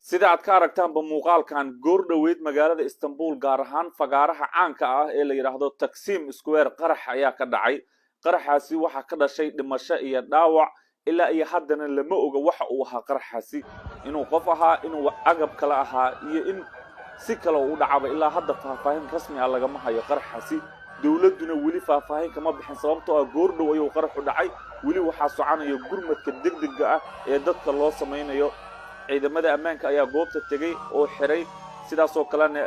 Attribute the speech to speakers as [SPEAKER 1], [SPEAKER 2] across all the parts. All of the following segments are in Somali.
[SPEAKER 1] sida aad ka aragtaanba muuqaalkan goor dhaweyd magaalada Istanbul gaar ahaan fagaaraha caanka ah ee la yiraahdo Taksim Square qarax ayaa ka dhacay qaraxaasi waxa ka dhashay dhimasho iyo dhaawac ilaa iyo haddana lama oga waxa uu ahaa qaraxaasi inuu qof ahaa inuu agab kala ahaa iyo in si kale uu dhacay ilaa hadda faahfaahin rasmi ah laga ma hayo qaraxaasi dawladuna wali faahfaahin kama bixin sababtoo ah goor dhaw ayuu qaraxu dhacay wali waxa soconaya gurmadka degdega ah ee dadka loo sameeyo ciidamada ammaanka ayaa goobta tagay oo xiray sidaas oo kalena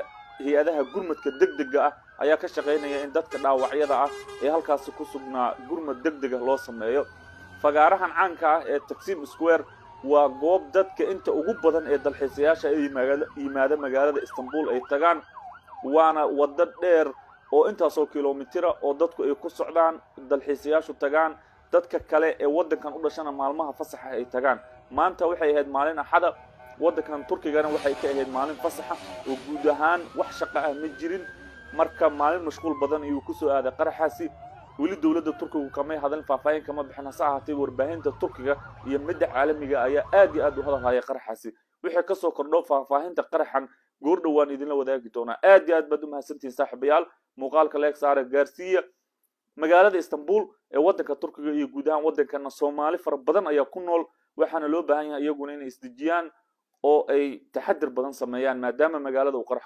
[SPEAKER 1] hay'adaha gurmadka degdega ah ayaa ka shaqeynaya in dadka dhaawacyada ah ee halkaas ku sugnaa gurmad degdeg ah loo sameeyo fagaarahan caanka ah ee Taksim Square waa goob dadka inta ugu badan ee dalxiisayaasha ay yimaada magaalada Istanbul ay tagaan waana wada dheer oo intaas oo kiiloomitir oo dadku ay ku socdaan dalxiisayaashu tagaan dadka kale ee wadankan u dhashana maalmaha fasaxa ay tagaan maanta waxay ahayd maalin axada wadankan Turkigana waxay ka ahayd maalin fasaxa oo guud ahaan wax shaqo ah ma jirin marka maalin mashquul badan ayuu ku soo aaday qaraxaasi wali dawladda Turkiga kama hadal faahfaahin kama bixin saacadii warbaahinta Turkiga iyo midda caalamiga ayaa aad iyo aad u hadalaya qaraxaasi wixii ka soo kordho faahfaahinta qaraxan goor dhawaan idin la wadaagi doona aad iyo aad baad u mahadsantiin saaxiibayaal muuqaalka leeg saare gaarsiiya magaalada Istanbul ee wadanka Turkiga iyo guud ahaan wadankana Soomaali far badan ayaa ku nool waxaana loo baahan yahay iyaguna inay isdijiyaan oo ay taxadir badan sameeyaan maadaama magaalada uu qarax